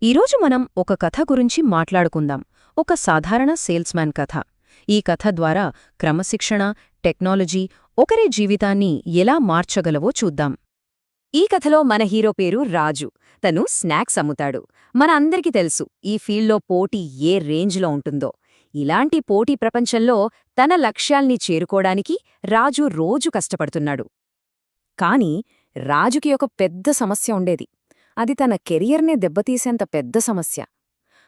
ఈరోజు మనం ఒక కథ గురించి మాట్లాడుకుందాం. ఒక సాధారణ సేల్స్మ్యాన్ కథ. ఈ కథ ద్వారా క్రమశిక్షణ, టెక్నాలజీ ఒకరి జీవితాన్ని ఎలా మార్చగలవో చూద్దాం. ఈ కథలో మన హీరో పేరు రాజు. తను స్నాక్స్ అమ్ముతాడు. మన అందరికీ తెలుసు ఈ ఫీల్డ్లో పోటీ ఏ రేంజ్లో ఉంటుందో. ఇలాంటి పోటీ ప్రపంచంలో తన లక్ష్యాల్ని చేరుకోవడానికి రాజు రోజు కష్టపడుతున్నాడు. కాని రాజుకి ఒక పెద్ద సమస్య ఉండేది. అది తన కెరియర్నే దెబ్బతీసేంత పెద్ద సమస్య.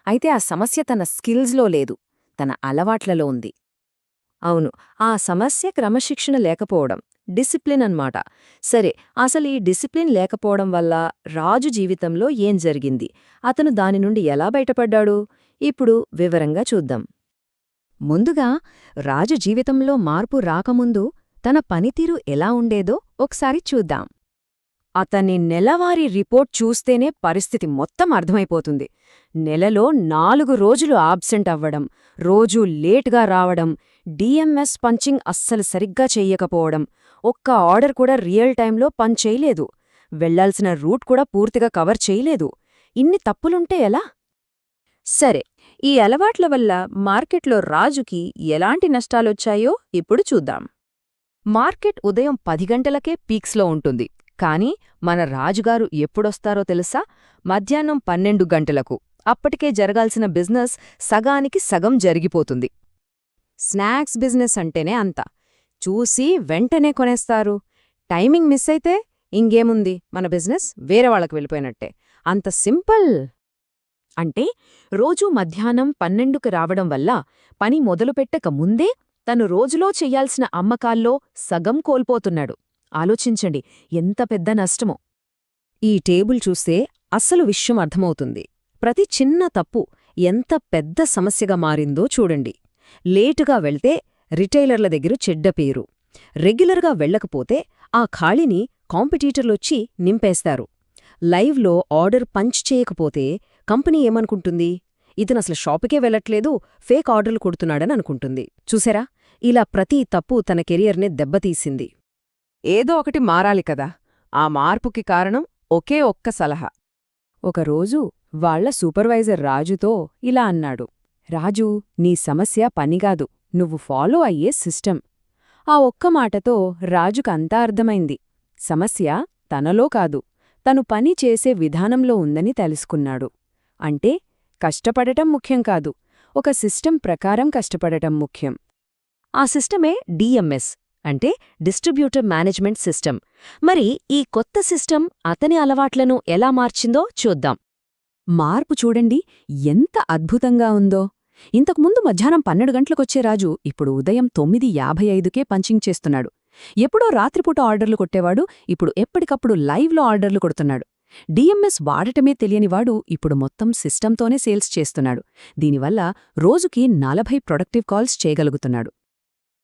అయితే ఆ సమస్య తన స్కిల్స్లో లేదు, తన అలవాట్లలో ఉంది. అవును, ఆ సమస్య క్రమశిక్షణ లేకపోవడం, డిసిప్లిన్ అన్నమాట. సరే, అసలు ఈ డిసిప్లిన్ లేకపోవడం వల్ల రాజు జీవితంలో ఏం జరిగింది, అతను దాని నుండి ఎలా బయటపడ్డాడు, ఇప్పుడు వివరంగా చూద్దాం. ముందుగా రాజు జీవితంలో మార్పు రాకముందు తన పనితీరు ఎలా ఉండేదో ఒకసారి చూద్దాం. అతని నెలవారీ రిపోర్ట్ చూస్తేనే పరిస్థితి మొత్తం అర్థమైపోతుంది. నెలలో 4 రోజులు ఆబ్సెంట్ అవ్వడం, రోజూ లేట్గా రావడం, డిఎంఎస్ పంచింగ్ అస్సలు సరిగ్గా చెయ్యకపోవడం, ఒక్క ఆర్డర్ కూడా రియల్ టైంలో చేయలేదు, వెళ్లాల్సిన రూట్ కూడా పూర్తిగా కవర్ చేయలేదు. ఇన్ని తప్పులుంటే ఎలా? సరే, ఈ అలవాట్ల వల్ల మార్కెట్లో రాజుకి ఎలాంటి నష్టాలొచ్చాయో ఇప్పుడు చూద్దాం. మార్కెట్ ఉదయం 10 గంటలకే పీక్స్లో ఉంటుంది. కాని మన రాజుగారు ఎప్పుడొస్తారో తెలుసా? మధ్యాహ్నం 12 గంటలకు. అప్పటికే జరగాల్సిన బిజినెస్ సగానికి సగం జరిగిపోతుంది. స్నాక్స్ బిజినెస్ అంటేనే అంత. చూసి వెంటనే కొనేస్తారు. టైమింగ్ మిస్ అయితే ఇంకేముంది, మన బిజినెస్ వేరే వాళ్ళకి వెళ్ళిపోయినట్టే. అంత సింపుల్. అంటే రోజూ మధ్యాహ్నం 12కి రావడం వల్ల పని మొదలుపెట్టక ముందే తను రోజులో చెయ్యాల్సిన అమ్మకాల్లో సగం కోల్పోతున్నాడు. ఆలోచించండి, ఎంత పెద్ద నష్టమో. ఈ టేబుల్ చూస్తే అస్సలు విషయం అర్థమవుతుంది. ప్రతి చిన్న తప్పు ఎంత పెద్ద సమస్యగా మారిందో చూడండి. లేటుగా వెళ్తే రిటైలర్ల దగ్గర చెడ్డ పేరు. రెగ్యులర్గా వెళ్లకపోతే ఆ ఖాళీని కాంపిటీటర్లొచ్చి నింపేస్తారు. లైవ్లో ఆర్డర్ పంచ్ చేయకపోతే కంపెనీ ఏమనుకుంటుంది? ఇతనసలు షాపుకే వెళ్లట్లేదు, ఫేక్ ఆర్డర్లు కొడుతున్నాడని అనుకుంటుంది. చూసారా, ఇలా ప్రతి తప్పు తన కెరియర్నే దెబ్బతీసింది. ఏదో ఒకటి మారాలి కదా. ఆ మార్పుకి కారణం ఒకే ఒక్క సలహా. ఒకరోజు వాళ్ల సూపర్వైజర్ రాజుతో ఇలా అన్నాడు. రాజూ, నీ సమస్య పనిగాదు, నువ్వు ఫాలో అయ్యే సిస్టమ్. ఆ ఒక్క మాటతో రాజుకంతా అర్థమైంది. సమస్య తనలో కాదు, తను పని చేసే విధానంలో ఉందని తెలుసుకున్నాడు. అంటే కష్టపడటం ముఖ్యం కాదు, ఒక సిస్టమ్ ప్రకారం కష్టపడటం ముఖ్యం. ఆ సిస్టమే డిఎంఎస్ అంటే డిస్ట్రిబ్యూటర్ మేనేజ్మెంట్ సిస్టమ్. మరి ఈ కొత్త సిస్టమ్ అతని అలవాట్లను ఎలా మార్చిందో చూద్దాం. మార్పు చూడండి ఎంత అద్భుతంగా ఉందో. ఇంతకుముందు మధ్యాహ్నం 12 గంటలకొచ్చే రాజు ఇప్పుడు ఉదయం 9:55కే పంచింగ్ చేస్తున్నాడు. ఎప్పుడో రాత్రిపూట ఆర్డర్లు కొట్టేవాడు ఇప్పుడు ఎప్పటికప్పుడు లైవ్లో ఆర్డర్లు కొడుతున్నాడు. డిఎంఎస్ వాడటమే తెలియనివాడు ఇప్పుడు మొత్తం సిస్టంతోనే సేల్స్ చేస్తున్నాడు. దీనివల్ల రోజుకి 40 ప్రొడక్టివ్ కాల్స్ చేయగలుగుతున్నాడు.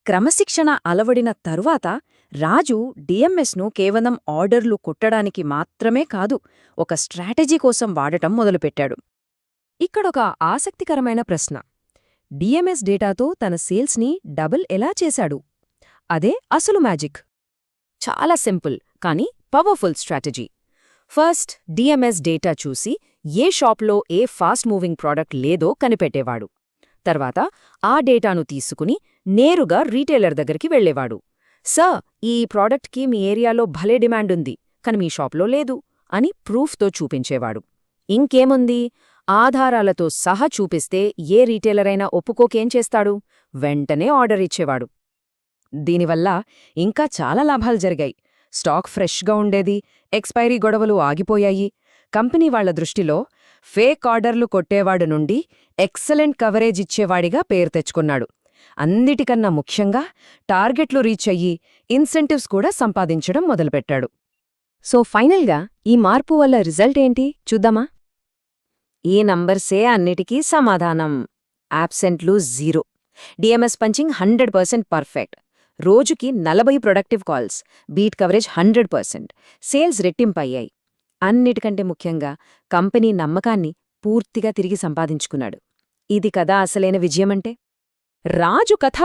క్రమశిక్షణ అలవడిన తరువాత రాజు డిఎంఎస్ను కేవలం ఆర్డర్లు కొట్టడానికి మాత్రమే కాదు, ఒక స్ట్రాటజీ కోసం వాడటం మొదలుపెట్టాడు. ఇక్కడొక ఆసక్తికరమైన ప్రశ్న. డిఎంఎస్ డేటాతో తన సేల్స్ని డబుల్ ఎలా చేశాడు? అదే అసలు మ్యాజిక్. చాలా సింపుల్ కానీ powerful strategy. First DMs data చూసి ఏ షాప్లో ఏ ఫాస్ట్ మూవింగ్ ప్రోడక్ట్ లేదో కనిపెట్టేవాడు. తర్వాత ఆ డేటాను తీసుకుని నేరుగా రీటైలర్ దగ్గరికి వెళ్లేవాడు. సార్, ఈ ప్రోడక్ట్కి మీ ఏరియాలో భలే డిమాండుంది, కాని మీ షాప్లో లేదు అని ప్రూఫ్తో చూపించేవాడు. ఇంకేముంది, ఆధారాలతో సహా చూపిస్తే ఏ రీటైలరైనా ఒప్పుకోకేం చేస్తాడు? వెంటనే ఆర్డర్ ఇచ్చేవాడు. దీనివల్ల ఇంకా చాలా లాభాలు జరిగాయి. స్టాక్ ఫ్రెష్గా ఉండేది, ఎక్స్పైరీ గొడవలు ఆగిపోయాయి. కంపెనీ వాళ్ల దృష్టిలో ఫేక్ ఆర్డర్లు కొట్టేవాడు నుండి ఎక్సలెంట్ కవరేజ్ ఇచ్చేవాడిగా పేరు తెచ్చుకున్నాడు. అన్నిటికన్నా ముఖ్యంగా టార్గెట్లు రీచ్ అయ్యి ఇన్సెంటివ్స్ కూడా సంపాదించడం మొదలుపెట్టాడు. సో ఫైనల్గా ఈ మార్పు వల్ల రిజల్ట్ ఏంటి చూద్దామా? ఈ నంబర్సే అన్నిటికీ సమాధానం. యాబ్సెంట్లు 0, డిఎంఎస్ పంచింగ్ 100% పర్ఫెక్ట్, రోజుకి 40 productive calls, beat coverage 100%, sales రెట్టింపయ్యాయి. అన్నిటికంటే ముఖ్యంగా కంపెనీ నమ్మకాన్ని పూర్తిగా తిరిగి సంపాదించుకున్నాడు. ఇది కదా అసలైన విజయమంటే. రాజు కథ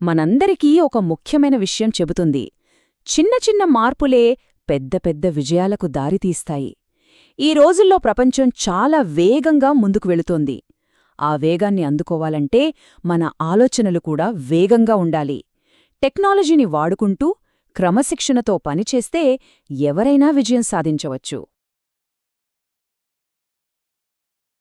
మనందరికీ ఒక ముఖ్యమైన విషయం చెబుతుంది. చిన్న చిన్న మార్పులే పెద్ద పెద్ద విజయాలకు దారితీస్తాయి. ఈ రోజుల్లో ప్రపంచం చాలా వేగంగా ముందుకు వెళుతోంది. ఆ వేగాన్ని అందుకోవాలంటే మన ఆలోచనలు కూడా వేగంగా ఉండాలి. టెక్నాలజీని వాడుకుంటూ క్రమశిక్షణతో పనిచేస్తే ఎవరైనా విజయం సాధించవచ్చు.